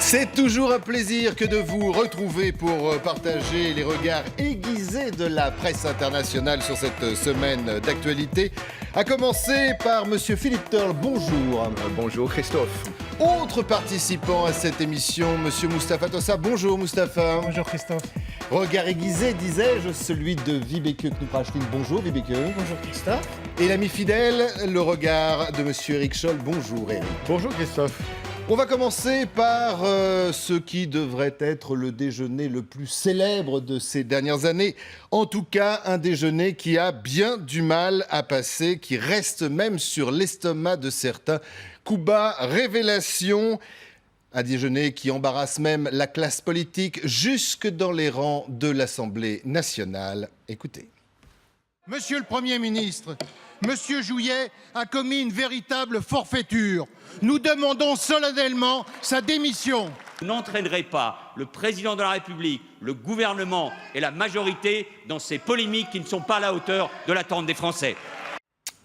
C'est toujours un plaisir que de vous retrouver pour partager les regards aiguisés de la presse internationale sur cette semaine d'actualité. À commencer par Monsieur Philippe Turle, bonjour. Bonjour Christophe. Autre participant à cette émission, Monsieur Mustapha Tossa, bonjour Mustapha. Bonjour Christophe. Regard aiguisé, disais-je, celui de Vibeke Knuprachtine, bonjour Vibeke. Bonjour Christophe. Et l'ami fidèle, le regard de Monsieur Eric Scholl, bonjour Eric. Bonjour Christophe. On va commencer par ce qui devrait être le déjeuner le plus célèbre de ces dernières années. En tout cas, un déjeuner qui a bien du mal à passer, qui reste même sur l'estomac de certains. Cuba, révélation, un déjeuner qui embarrasse même la classe politique jusque dans les rangs de l'Assemblée nationale. Écoutez. Monsieur le Premier ministre, Monsieur Jouyet a commis une véritable forfaiture. Nous demandons solennellement sa démission. Vous n'entraînerez pas le président de la République, le gouvernement et la majorité dans ces polémiques qui ne sont pas à la hauteur de l'attente des Français.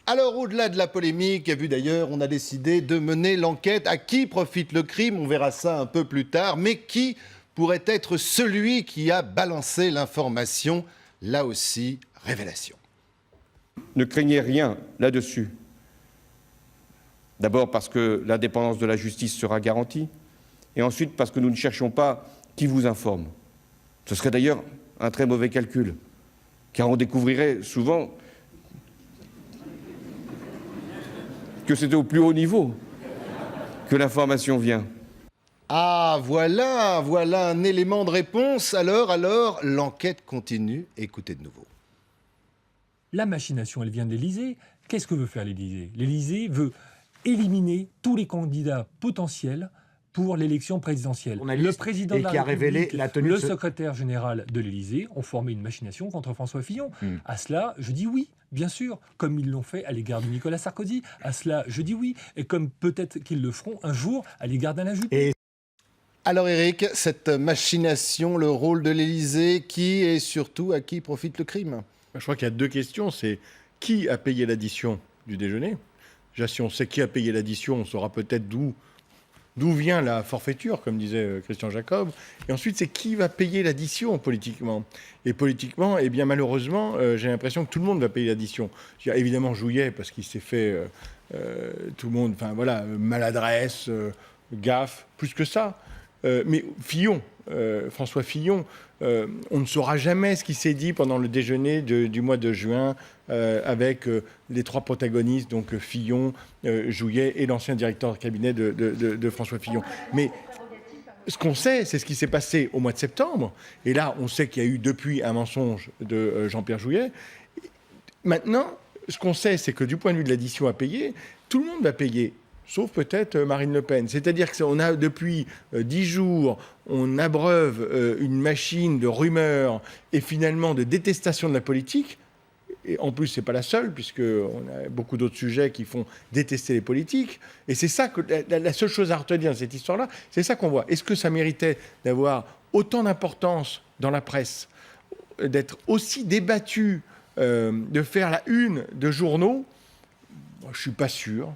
Alors, au-delà de la polémique, vu d'ailleurs, on a décidé de mener l'enquête. À qui profite le crime? On verra ça un peu plus tard. Mais qui pourrait être celui qui a balancé l'information? Là aussi, révélation. Ne craignez rien là-dessus. D'abord parce que l'indépendance de la justice sera garantie, et ensuite parce que nous ne cherchons pas qui vous informe. Ce serait d'ailleurs un très mauvais calcul, car on découvrirait souvent que c'est au plus haut niveau que l'information vient. Ah, voilà un élément de réponse. Alors, l'enquête continue. Écoutez de nouveau. La machination, elle vient de l'Élysée. Qu'est-ce que veut faire l'Élysée? L'Élysée veut éliminer tous les candidats potentiels pour l'élection présidentielle. Le président de la République, le secrétaire général de l'Élysée ont formé une machination contre François Fillon. À cela, je dis oui, bien sûr, comme ils l'ont fait à l'égard de Nicolas Sarkozy. À cela, je dis oui, et comme peut-être qu'ils le feront un jour à l'égard d'Alain Juppé. Alors Eric, cette machination, le rôle de l'Élysée, qui et surtout à qui profite le crime? Je crois qu'il y a deux questions. C'est qui a payé l'addition du déjeuner? Déjà, si on sait qui a payé l'addition, on saura peut-être d'où vient la forfaiture, comme disait Christian Jacob. Et ensuite, c'est qui va payer l'addition politiquement. Et politiquement, eh bien, malheureusement, j'ai l'impression que tout le monde va payer l'addition. Il y a évidemment Jouyet, parce qu'il s'est fait tout le monde, enfin voilà, maladresse, gaffe, plus que ça. Mais Fillon, François Fillon, on ne saura jamais ce qui s'est dit pendant le déjeuner du mois de juin avec les trois protagonistes, donc Fillon, Jouyet et l'ancien directeur de cabinet de François Fillon. Mais ce qu'on sait, c'est ce qui s'est passé au mois de septembre. Et là, on sait qu'il y a eu depuis un mensonge de Jean-Pierre Jouyet. Maintenant, ce qu'on sait, c'est que du point de vue de l'addition à payer, tout le monde va payer. Sauf peut-être Marine Le Pen. C'est-à-dire qu'on a depuis 10 jours, on abreuve une machine de rumeurs et finalement de détestation de la politique. Et en plus, ce n'est pas la seule, puisqu'on a beaucoup d'autres sujets qui font détester les politiques. Et c'est ça que la seule chose à retenir de cette histoire-là, c'est ça qu'on voit. Est-ce que ça méritait d'avoir autant d'importance dans la presse, d'être aussi débattu, de faire la une de journaux? Bon, je ne suis pas sûr.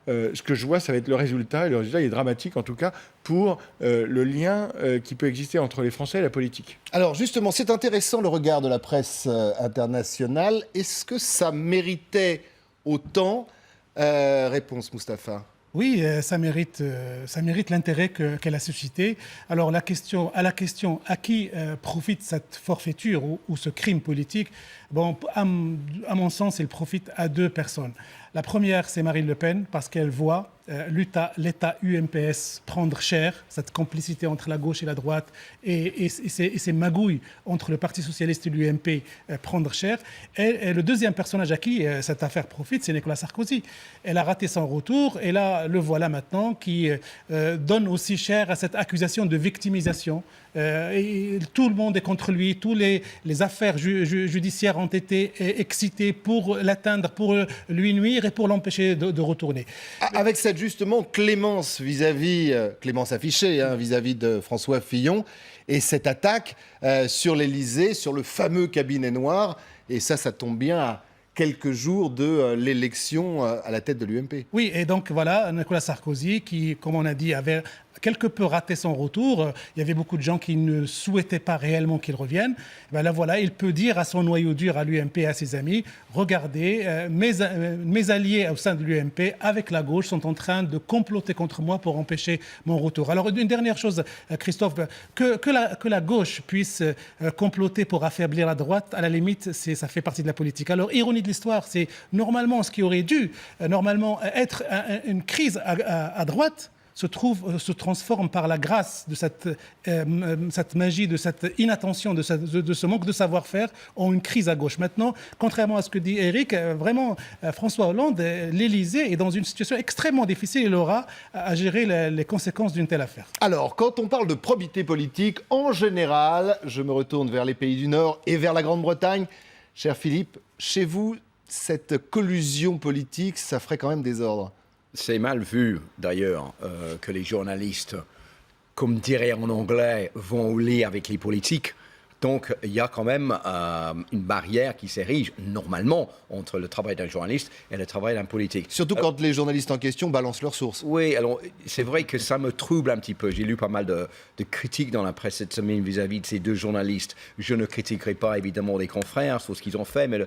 Ce que je vois, ça va être le résultat, et le résultat est dramatique en tout cas pour le lien qui peut exister entre les Français et la politique. Alors justement, c'est intéressant le regard de la presse internationale. Est-ce que ça méritait autant? Réponse Mustapha. Oui, ça mérite l'intérêt qu'elle a suscité. Alors la question à qui profite cette forfaiture ou ce crime politique, bon, à mon sens, il profite à deux personnes. La première, c'est Marine Le Pen, parce qu'elle voit l'État UMPS prendre cher, cette complicité entre la gauche et la droite, et ces magouilles entre le Parti socialiste et l'UMP prendre cher. Et le deuxième personnage à qui cette affaire profite, c'est Nicolas Sarkozy. Elle a raté son retour, et là, le voilà maintenant qui donne aussi cher à cette accusation de victimisation. Et tout le monde est contre lui, toutes les affaires judiciaires ont été excitées pour l'atteindre, pour lui nuire et pour l'empêcher de retourner. Avec cette justement clémence clémence affichée vis-à-vis de François Fillon, et cette attaque sur l'Élysée, sur le fameux cabinet noir, et ça tombe bien à quelques jours de l'élection à la tête de l'UMP. Oui, et donc voilà, Nicolas Sarkozy, qui, comme on a dit, avait quelque peu raté son retour. Il y avait beaucoup de gens qui ne souhaitaient pas réellement qu'il revienne. Ben là, voilà, il peut dire à son noyau dur, à l'UMP et à ses amis, regardez, mes alliés au sein de l'UMP, avec la gauche, sont en train de comploter contre moi pour empêcher mon retour. Alors, une dernière chose, Christophe, que la gauche puisse comploter pour affaiblir la droite, à la limite, ça fait partie de la politique. Alors, ironie de l'histoire, c'est normalement ce qui aurait dû normalement être une crise à droite, se transforme par la grâce de cette magie, de cette inattention, de ce manque de savoir-faire, en une crise à gauche. Maintenant, contrairement à ce que dit Éric, vraiment, François Hollande, l'Élysée est dans une situation extrêmement difficile. Il aura à gérer les conséquences d'une telle affaire. Alors, quand on parle de probité politique, en général, je me retourne vers les pays du Nord et vers la Grande-Bretagne. Cher Philippe, chez vous, cette collusion politique, ça ferait quand même désordre. C'est mal vu, d'ailleurs, que les journalistes, comme dirait en anglais, vont au lit avec les politiques. Donc, il y a quand même une barrière qui s'érige, normalement, entre le travail d'un journaliste et le travail d'un politique. Surtout quand les journalistes en question balancent leurs sources. Oui, alors, c'est vrai que ça me trouble un petit peu. J'ai lu pas mal de critiques dans la presse cette semaine vis-à-vis de ces deux journalistes. Je ne critiquerai pas, évidemment, les confrères sur ce qu'ils ont fait, mais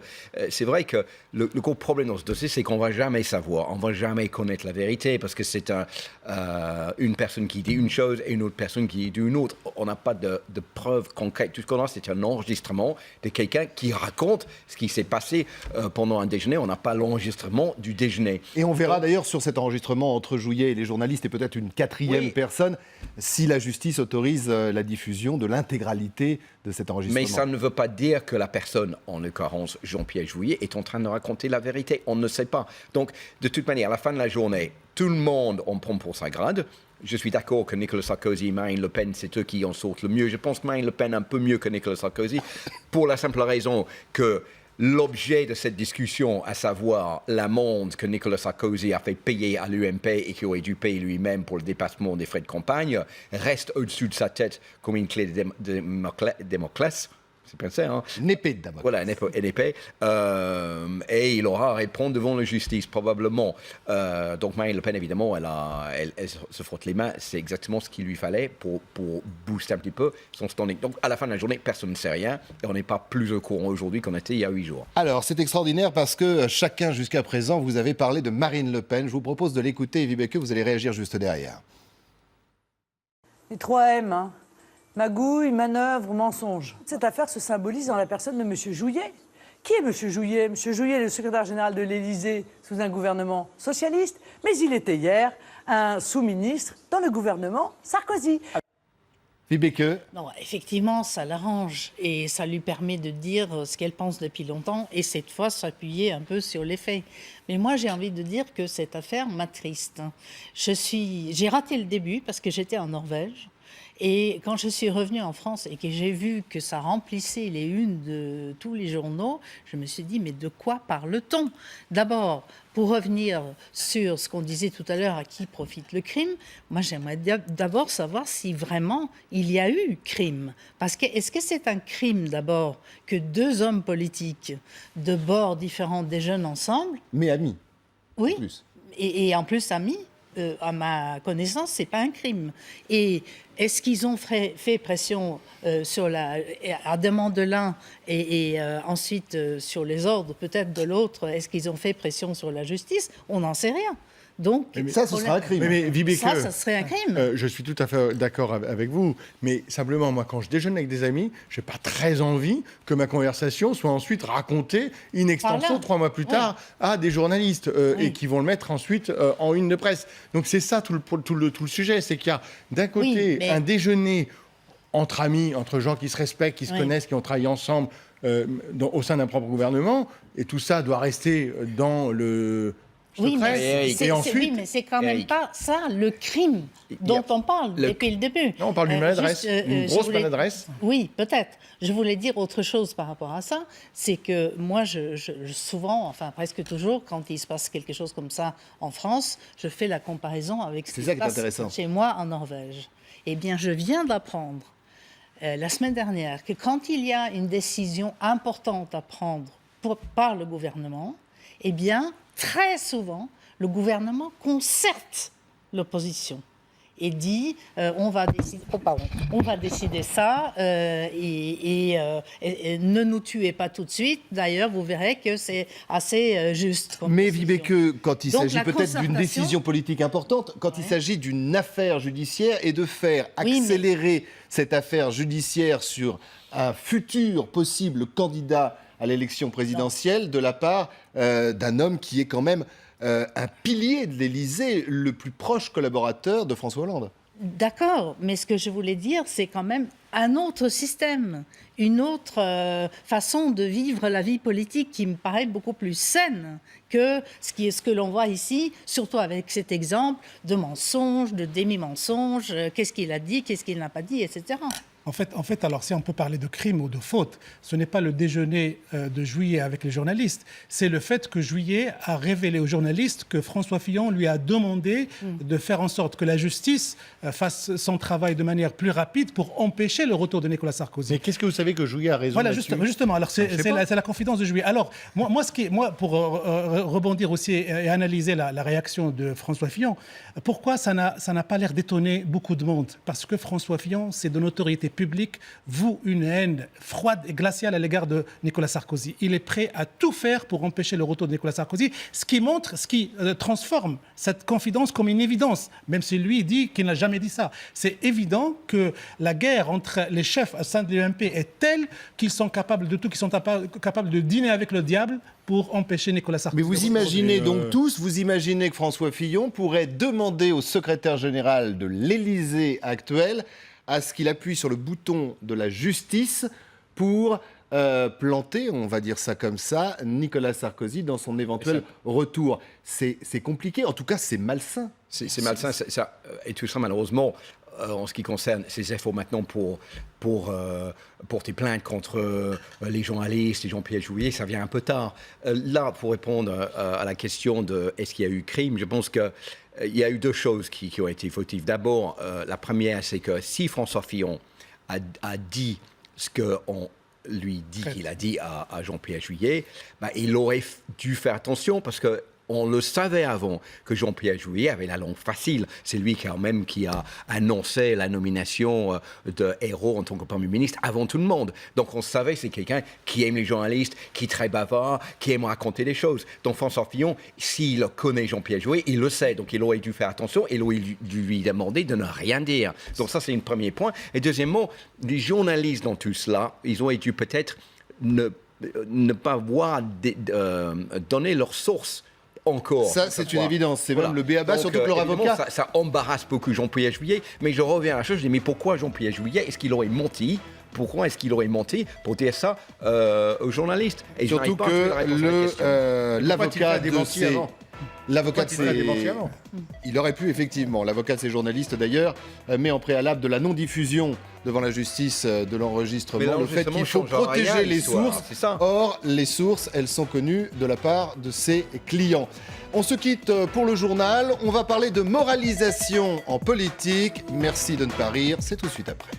c'est vrai que le gros problème dans ce dossier, c'est qu'on ne va jamais savoir, on ne va jamais connaître la vérité, parce que c'est une personne qui dit une chose et une autre personne qui dit une autre. On n'a pas de preuves concrètes. Tout ce qu'on a, c'est un enregistrement de quelqu'un qui raconte ce qui s'est passé pendant un déjeuner. On n'a pas l'enregistrement du déjeuner. Et on verra d'ailleurs sur cet enregistrement entre Jouyet et les journalistes, et peut-être une quatrième personne, si la justice autorise la diffusion de l'intégralité de cet enregistrement. Mais ça ne veut pas dire que la personne, en l'occurrence Jean-Pierre Jouyet, est en train de raconter la vérité. On ne sait pas. Donc, de toute manière, à la fin de la journée, tout le monde en prend pour sa grade. Je suis d'accord que Nicolas Sarkozy et Marine Le Pen, c'est eux qui en sortent le mieux. Je pense que Marine Le Pen un peu mieux que Nicolas Sarkozy, pour la simple raison que l'objet de cette discussion, à savoir l'amende que Nicolas Sarkozy a fait payer à l'UMP et qu'il aurait dû payer lui-même pour le dépassement des frais de campagne, reste au-dessus de sa tête comme une clé de Damoclès. C'est bien ça, hein? Une épée de Damoclès. Voilà, une épée. Et il aura à répondre devant la justice, probablement. Donc Marine Le Pen, évidemment, elle se frotte les mains. C'est exactement ce qu'il lui fallait pour booster un petit peu son standing. Donc à la fin de la journée, personne ne sait rien. Et on n'est pas plus au courant aujourd'hui qu'on était il y a 8 jours. Alors, c'est extraordinaire parce que chacun, jusqu'à présent, vous avez parlé de Marine Le Pen. Je vous propose de l'écouter, Evie Becqueux, vous allez réagir juste derrière. Les 3 M, hein. Magouille, manœuvre, mensonge. Cette affaire se symbolise dans la personne de M. Jouyet. Qui est M. Jouyet? M. Jouyet est le secrétaire général de l'Élysée sous un gouvernement socialiste, mais il était hier un sous-ministre dans le gouvernement Sarkozy. Evie Becqueux. Non, effectivement, ça l'arrange et ça lui permet de dire ce qu'elle pense depuis longtemps et cette fois s'appuyer un peu sur les faits. Mais moi, j'ai envie de dire que cette affaire m'attriste. J'ai raté le début parce que j'étais en Norvège. Et quand je suis revenue en France et que j'ai vu que ça remplissait les unes de tous les journaux, je me suis dit, mais de quoi parle-t-on? D'abord, pour revenir sur ce qu'on disait tout à l'heure, à qui profite le crime, moi j'aimerais d'abord savoir si vraiment il y a eu crime. Parce que est-ce que c'est un crime d'abord que 2 hommes politiques de bords différents déjeunent ensemble? Mais amis. Oui, en plus. Et en plus amis. À ma connaissance, c'est pas un crime. Et est-ce qu'ils ont fait pression à demande de l'un et ensuite sur les ordres peut-être de l'autre? Est-ce qu'ils ont fait pression sur la justice? On n'en sait rien. Donc, ça, ce sera un crime. Mais Evie Becqueux, ça serait un crime. Je suis tout à fait d'accord avec vous. Mais simplement, moi, quand je déjeune avec des amis, je n'ai pas très envie que ma conversation soit ensuite racontée in extenso 3 mois plus tard à des journalistes et qui vont le mettre ensuite en une de presse. Donc c'est ça tout le sujet. C'est qu'il y a d'un côté un déjeuner entre amis, entre gens qui se respectent, qui se connaissent, qui ont travaillé ensemble au sein d'un propre gouvernement. Et tout ça doit rester dans le... Oui, mais c'est quand même pas ça le crime dont on parle depuis le début. Non, on parle d'une maladresse, une grosse maladresse. Oui, peut-être. Je voulais dire autre chose par rapport à ça. C'est que moi, souvent, enfin presque toujours, quand il se passe quelque chose comme ça en France, je fais la comparaison avec ce qui se passe chez moi en Norvège. Eh bien, je viens d'apprendre la semaine dernière que quand il y a une décision importante à prendre par le gouvernement, eh bien, très souvent, le gouvernement concerte l'opposition et dit on va décider ça et ne nous tuez pas tout de suite. D'ailleurs, vous verrez que c'est assez juste. Mais Vibeke, quand il s'agit peut-être d'une concertation- décision politique importante, quand il s'agit d'une affaire judiciaire et de faire accélérer cette affaire judiciaire sur un futur possible candidat à l'élection présidentielle de la part d'un homme qui est quand même un pilier de l'Élysée, le plus proche collaborateur de François Hollande. D'accord, mais ce que je voulais dire, c'est quand même un autre système, une autre façon de vivre la vie politique qui me paraît beaucoup plus saine que ce que l'on voit ici, surtout avec cet exemple de mensonge, de demi-mensonge, qu'est-ce qu'il a dit, qu'est-ce qu'il n'a pas dit, etc. En fait, alors si on peut parler de crime ou de faute, ce n'est pas le déjeuner de Juillet avec les journalistes, c'est le fait que Juillet a révélé aux journalistes que François Fillon lui a demandé de faire en sorte que la justice fasse son travail de manière plus rapide pour empêcher le retour de Nicolas Sarkozy. Mais qu'est-ce que vous savez que Juillet a raison Voilà, là-dessus? justement. Alors, c'est la confidence de Juillet. Alors, moi, pour rebondir aussi et analyser la réaction de François Fillon, pourquoi ça n'a pas l'air d'étonner beaucoup de monde? Parce que François Fillon, c'est de notoriété publique, voue une haine froide et glaciale à l'égard de Nicolas Sarkozy. Il est prêt à tout faire pour empêcher le retour de Nicolas Sarkozy, ce qui transforme cette confidence comme une évidence, même si lui dit qu'il n'a jamais dit ça. C'est évident que la guerre entre les chefs au sein de l'UMP est telle qu'ils sont capables de tout, qu'ils sont capables de dîner avec le diable pour empêcher Nicolas Sarkozy. Mais vous imaginez donc tous, vous imaginez que François Fillon pourrait demander au secrétaire général de l'Élysée actuel à ce qu'il appuie sur le bouton de la justice pour planter, on va dire ça comme ça, Nicolas Sarkozy dans son éventuel retour. C'est compliqué, en tout cas c'est malsain. C'est malsain, et tout ça malheureusement, en ce qui concerne ces efforts maintenant pour porter plainte contre les journalistes et Jean-Pierre Jouyet, ça vient un peu tard. Là, pour répondre à la question de est-ce qu'il y a eu crime, je pense que il y a eu deux choses qui ont été fautives. D'abord, la première, c'est que si François Fillon a dit ce qu'on lui dit qu'il a dit à Jean-Pierre Jouyet, il aurait dû faire attention parce que on le savait avant que Jean-Pierre Jouyet avait la langue facile. C'est lui quand même qui a annoncé la nomination de Hérault en tant que Premier ministre avant tout le monde. Donc on savait que c'est quelqu'un qui aime les journalistes, qui est très bavard, qui aime raconter des choses. Donc François Fillon, s'il connaît Jean-Pierre Jouyet, il le sait. Donc il aurait dû faire attention et il aurait dû lui demander de ne rien dire. Donc ça c'est un premier point. Et deuxièmement, les journalistes dans tout cela, ils auraient dû peut-être ne pas voir donner leurs sources. Encore. Ça, c'est une évidence. C'est même le b.a.-ba, surtout que leur avocat... Ça embarrasse beaucoup Jean-Pierre Jouyet. Mais je reviens à la chose, je dis, mais pourquoi Jean-Pierre Jouyet, est-ce qu'il aurait menti? Pourquoi est-ce qu'il aurait menti pour dire ça aux journalistes? Et surtout que l'avocat de ces... L'avocat de ces... Il aurait pu, effectivement. L'avocat de ces journalistes, d'ailleurs, met en préalable de la non-diffusion devant la justice de l'enregistrement le fait qu'il faut protéger les sources. Or, les sources, elles sont connues de la part de ses clients. On se quitte pour le journal. On va parler de moralisation en politique. Merci de ne pas rire. C'est tout de suite après.